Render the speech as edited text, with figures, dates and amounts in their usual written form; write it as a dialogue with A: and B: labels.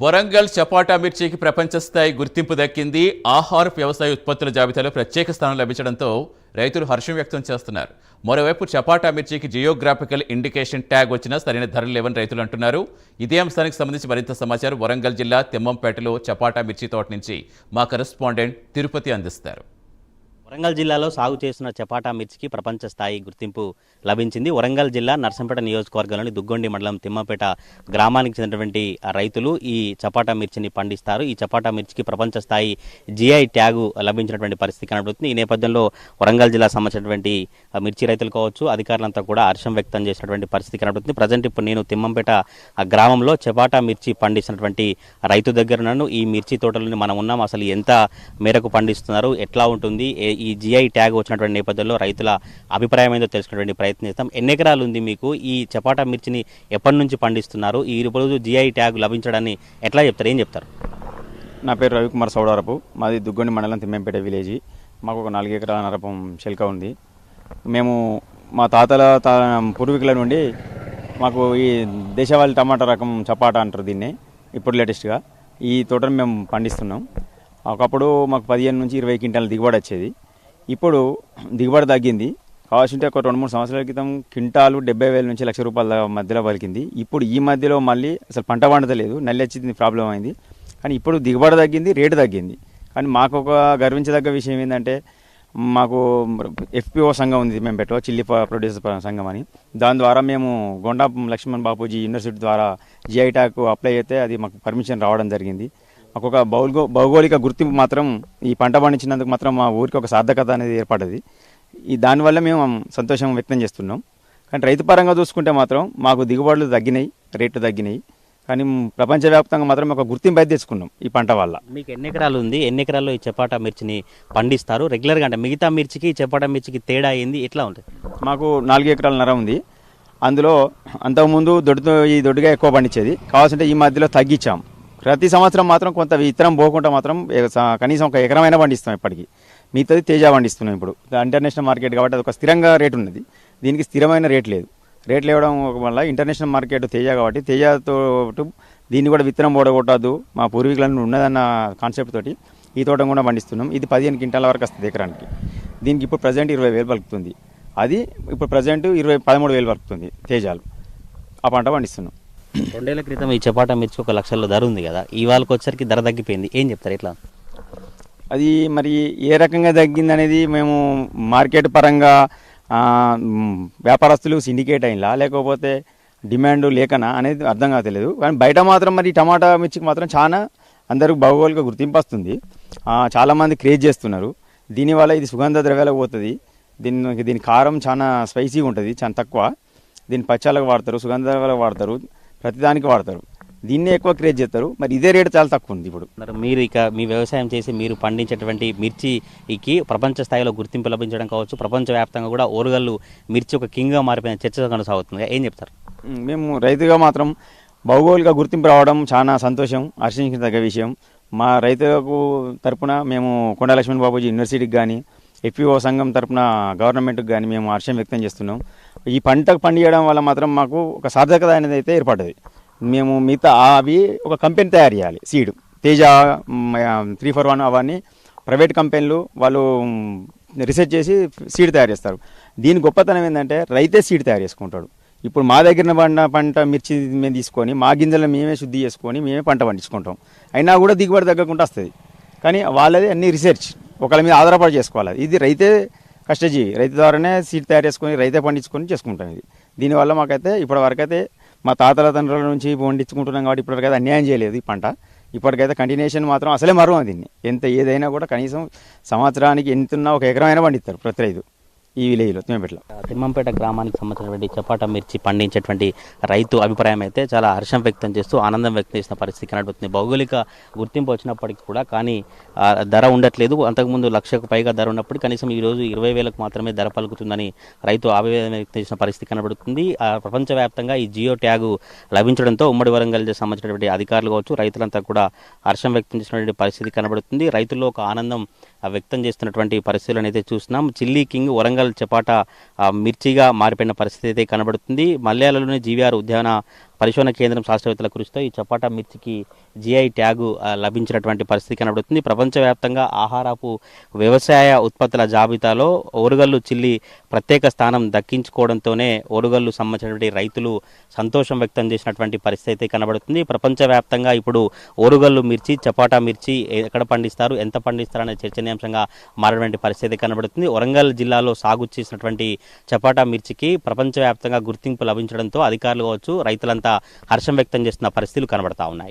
A: వరంగల్ చపాటా మిర్చికి ప్రపంచ స్థాయి గుర్తింపు దక్కింది. ఆహార వ్యవసాయ ఉత్పత్తుల జాబితాలో ప్రత్యేక స్థానం లభించడంతో రైతులు హర్షం వ్యక్తం చేస్తున్నారు. మరోవైపు చపాటా మిర్చికి జియోగ్రాఫికల్ ఇండికేషన్ ట్యాగ్ వచ్చినా సరైన ధరలు లేవని రైతులు అంటున్నారు. ఇదే అంశానికి సంబంధించి మరింత సమాచారం వరంగల్ జిల్లా తిమ్మంపేటలో చపాటా మిర్చి తోట నుంచి మా కరెస్పాండెంట్ తిరుపతి అందిస్తారు.
B: వరంగల్ జిల్లాలో సాగు చేస్తున్న చపాటా మిర్చికి ప్రపంచ స్థాయి గుర్తింపు లభించింది. వరంగల్ జిల్లా నర్సంపేట నియోజకవర్గంలోని దుగ్గొండి మండలం తిమ్మపేట గ్రామానికి చెందినటువంటి రైతులు ఈ చపాటా మిర్చిని పండిస్తారు. ఈ చపాటా మిర్చికి ప్రపంచ స్థాయి జిఐ ట్యాగు లభించినటువంటి పరిస్థితి కనబడుతుంది. ఈ నేపథ్యంలో వరంగల్ జిల్లా సంబంధించినటువంటి మిర్చి రైతులు కావచ్చు, అధికారులంతా కూడా హర్షం వ్యక్తం చేసినటువంటి పరిస్థితి కనబడుతుంది. ప్రజెంట్ ఇప్పుడు నేను తిమ్మంపేట గ్రామంలో చపాటా మిర్చి పండిస్తున్నటువంటి రైతు దగ్గర నన్ను ఈ మిర్చి తోటలోని మనం ఉన్నాం. అసలు ఎంత మేరకు పండిస్తున్నారు, ఎట్లా ఉంటుంది, ఈ జిఐ ట్యాగ్ వచ్చినటువంటి నేపథ్యంలో రైతుల అభిప్రాయం ఏందో తెలుసుకునేటువంటి ప్రయత్నం చేస్తాం. ఎన్ని ఎకరాలు ఉంది మీకు? ఈ చపాటా మిర్చిని ఎప్పటి నుంచి పండిస్తున్నారు? ఈ రోజు జిఐ ట్యాగ్ లభించడాన్ని ఎట్లా చెప్తారు, ఏం చెప్తారు?
C: నా పేరు రవికుమార్ సౌడారపు. మాది దుగ్గొండి మండలం తిమ్మంపేట విలేజ్. మాకు ఒక 4 ఎకరాల నరపం శిల్క ఉంది. మేము మా తాతల పూర్వీకుల నుండి మాకు ఈ దేశవాళీ టమాటా రకం చపాటా అంటారు దీన్ని, ఇప్పుడు లేటెస్ట్గా ఈ తోటను మేము పండిస్తున్నాం. ఒకప్పుడు మాకు 15 నుంచి 20 క్వింటాల దిగుబడి వచ్చేది. ఇప్పుడు దిగుబడి తగ్గింది. కావాల్సింటే ఒక 2-3 సంవత్సరాల క్రితం క్వింటాలు 70,000 నుంచి ₹1,00,000 మధ్యలో పలికింది. ఇప్పుడు ఈ మధ్యలో మళ్ళీ అసలు పంట పండతలేదు, నల్లి వచ్చింది, ప్రాబ్లం అయింది. కానీ ఇప్పుడు దిగుబడి తగ్గింది, రేటు తగ్గింది. కానీ మాకు ఒక గర్వించదగ్గ విషయం ఏంటంటే, మాకు ఎఫ్పిఓ సంఘం ఉంది మేము పెట్టో చిల్లీ ప్రొడ్యూసర్ సంఘం అని. దాని ద్వారా మేము గొండా లక్ష్మణ్ బాపూజీ యూనివర్సిటీ ద్వారా జిఐ ట్యాగ్ అప్లై అయితే అది మాకు పర్మిషన్ రావడం జరిగింది. మాకు ఒక భౌగోళిక గుర్తింపు మాత్రం ఈ పంట పండించినందుకు మాత్రం మా ఊరికి ఒక సార్థకత అనేది ఏర్పడ్డది. దానివల్ల మేము సంతోషం వ్యక్తం చేస్తున్నాం. కానీ రైతు పరంగా చూసుకుంటే మాత్రం మాకు దిగుబడులు తగ్గినాయి, రేట్లు తగ్గినాయి. కానీ ప్రపంచవ్యాప్తంగా మాత్రం ఒక గుర్తింపు అయితే తెచ్చుకున్నాం ఈ పంట వల్ల.
B: మీకు ఎన్ని ఎకరాలు ఉంది? ఎన్ని ఎకరాల్లో ఈ చపాటా మిర్చిని పండిస్తారు రెగ్యులర్గా? అంటే మిగతా మిర్చికి చపాటా మిర్చికి తేడా ఏంది, ఎట్లా ఉంటుంది?
C: మాకు 4 ఎకరాల నర ఉంది. అందులో అంతకుముందు ఈ దొడ్డుగా ఎక్కువ పండించేది. కావాల్సింటే ఈ మధ్యలో తగ్గించాం. ప్రతి సంవత్సరం మాత్రం కొంత విత్తనం పోకుండా మాత్రం కనీసం 1 ఎకరమైనా పండిస్తాం. ఇప్పటికీ మిగతాది తేజ పండిస్తున్నాం. ఇప్పుడు ఇంటర్నేషనల్ మార్కెట్ కాబట్టి అది ఒక స్థిరంగా రేటు ఉన్నది. దీనికి స్థిరమైన రేట్ లేదు. రేట్లు ఇవ్వడం వల్ల ఇంటర్నేషనల్ మార్కెట్ తేజ కాబట్టి తేజతో దీన్ని కూడా విత్తనం పోడగొట్టద్దు మా పూర్వీకులను ఉన్నదన్న కాన్సెప్ట్ తోటి ఈ తోట కూడా పండిస్తున్నాం. ఇది 15 క్వింటాల వరకు వస్తుంది ఎకరానికి. దీనికి ఇప్పుడు ప్రజెంట్ 20,000 పలుకుతుంది. అది ఇప్పుడు ప్రజెంట్ 13,000 పలుకుతుంది తేజాలు. ఆ పంట పండిస్తున్నాం.
B: 2 ఏళ్ల క్రితం ఈ చపాటా మిర్చి 1,00,000 ధర ఉంది కదా, ఈ వాళ్ళకి వచ్చరికి ధర తగ్గిపోయింది, ఏం చెప్తారు, ఎట్లా?
C: అది మరి ఏ రకంగా తగ్గింది అనేది మేము మార్కెట్ పరంగా వ్యాపారస్తులు సిండికేట్ అయినా లేకపోతే డిమాండ్ లేకనా అనేది అర్థం కావట్లేదు. కానీ బయట మాత్రం మరి టమాటా మిర్చికి మాత్రం చాలా అందరికి భౌగోళిక గుర్తింపు వస్తుంది. చాలామంది క్రేజ్ చేస్తున్నారు. దీనివల్ల ఇది సుగంధ ద్రవ్యాలకు పోతుంది. దీని కారం చాలా స్పైసీగా ఉంటుంది, చాలా తక్కువ. దీన్ని పచ్చాలకు వాడతారు, సుగంధ ద్రవ్యాలకు వాడతారు, ప్రతిదానికి వాడతారు. దీన్నే ఎక్కువ క్రేజ్ చేస్తారు. మరి ఇదే రేటు చాలా తక్కువ ఉంది. ఇప్పుడు
B: మీరు ఇక మీ వ్యవసాయం చేసి మీరు పండించేటువంటి మిర్చికి ప్రపంచ స్థాయిలో గుర్తింపు లభించడం కావచ్చు, ప్రపంచవ్యాప్తంగా కూడా ఓరుగల్లు మిర్చి ఒక కింగ్గా మారిపోయిన చర్చ కొనసాగుతుంది, ఏం చెప్తారు?
C: మేము రైతుగా మాత్రం భౌగోళిక గుర్తింపు రావడం చాలా సంతోషం, హర్షించదగ్గ విషయం. మా రైతులకు తరపున మేము కొండా లక్ష్మణ్ బాపూజీ యూనివర్సిటీకి కానీ ఎఫ్పిఓ సంఘం తరపున గవర్నమెంట్కి కానీ మేము హర్షం వ్యక్తం చేస్తున్నాం. ఈ పంటకు పండియడం వల్ల మాత్రం మాకు ఒక సార్థకత అనేది అయితే ఏర్పడ్డది. మేము మిగతా అవి ఒక కంపెనీ తయారు చేయాలి. సీడ్ తేజ 341 అవన్నీ ప్రైవేట్ కంపెనీలు వాళ్ళు రీసెర్చ్ చేసి సీడ్ తయారు చేస్తారు. దీని గొప్పతనం ఏంటంటే రైతే సీడ్ తయారు చేసుకుంటాడు. ఇప్పుడు మా దగ్గర పంట మిర్చి మేము తీసుకొని మా గింజలను మేమే శుద్ధి చేసుకొని మేమే పంట పండించుకుంటాం. అయినా కూడా దిగుబడి తగ్గకుండా వస్తుంది. కానీ వాళ్ళది అన్ని రీసెర్చ్ ఒకళ్ళ మీద ఆధారపడి చేసుకోవాలి. ఇది రైతే కష్టజీవి, రైతు ద్వారానే సీడ్ తయారు చేసుకొని రైతే పండించుకొని చేసుకుంటాం. దీనివల్ల మాకైతే ఇప్పటివరకైతే మా తాతల తండ్రుల నుంచి పండించుకుంటున్నాం కాబట్టి ఇప్పటివరకైతే అన్యాయం చేయలేదు ఈ పంట. ఇప్పటికైతే కంటిన్యూషన్ మాత్రం అసలే మరువం దీన్ని. ఎంత ఏదైనా కూడా కనీసం సంవత్సరానికి ఎంతున్నా 1 ఎకరమైనా పండిస్తారు ప్రతి రైతు ఈ విలేజ్లో
B: తిమ్మంపేట గ్రామానికి సంబంధించినటువంటి చపాటా మిర్చి పండించేటువంటి రైతు అభిప్రాయం అయితే చాలా హర్షం వ్యక్తం చేస్తూ ఆనందం వ్యక్తం చేసిన పరిస్థితి కనబడుతుంది. భౌగోళిక గుర్తింపు వచ్చినప్పటికీ కూడా కానీ ధర ఉండట్లేదు. అంతకుముందు 1,00,000కు పైగా ధర ఉన్నప్పుడు కనీసం ఈరోజు 20,000కు మాత్రమే ధర పలుకుతుందని రైతు ఆవేదన వ్యక్తం చేసిన పరిస్థితి కనబడుతుంది. ప్రపంచవ్యాప్తంగా ఈ జియో ట్యాగు లభించడంతో ఉమ్మడి వరంగల్ సంబంధించినటువంటి అధికారులు కావచ్చు, రైతులంతా కూడా హర్షం వ్యక్తం చేసినటువంటి పరిస్థితి కనబడుతుంది. రైతుల్లో ఒక ఆనందం వ్యక్తం చేస్తున్నటువంటి పరిస్థితులను అయితే చూస్తున్నాం. చిల్లీ కింగ్ వరంగల్ చపాటా మిర్చిగా మారిపోయిన పరిస్థితి అయితే కనబడుతుంది. మలయాళంలోని జీవీఆర్ ఉద్యాన పరిశోధన కేంద్రం శాస్త్రవేత్తల కృషితో ఈ చపాటా మిర్చికి జిఐ ట్యాగు లభించినటువంటి పరిస్థితి కనబడుతుంది. ప్రపంచవ్యాప్తంగా ఆహారపు వ్యవసాయ ఉత్పత్తుల జాబితాలో ఓరుగల్లు చిల్లి ప్రత్యేక స్థానం దక్కించుకోవడంతోనే ఓరుగల్లు సంబంధించినటువంటి రైతులు సంతోషం వ్యక్తం చేసినటువంటి పరిస్థితి అయితే కనబడుతుంది. ప్రపంచవ్యాప్తంగా ఇప్పుడు ఓరుగల్లు మిర్చి, చపాటా మిర్చి ఎక్కడ పండిస్తారు, ఎంత పండిస్తారు అనే చర్చనీయాంశంగా మారినటువంటి పరిస్థితి కనబడుతుంది. వరంగల్ జిల్లాలో సాగు చేసినటువంటి చపాటా మిర్చికి ప్రపంచవ్యాప్తంగా గుర్తింపు లభించడంతో అధికారులు కావచ్చు, రైతులంతా హర్షం వ్యక్తం చేస్తున్న పరిస్థితులు కనబడతా ఉన్నాయి.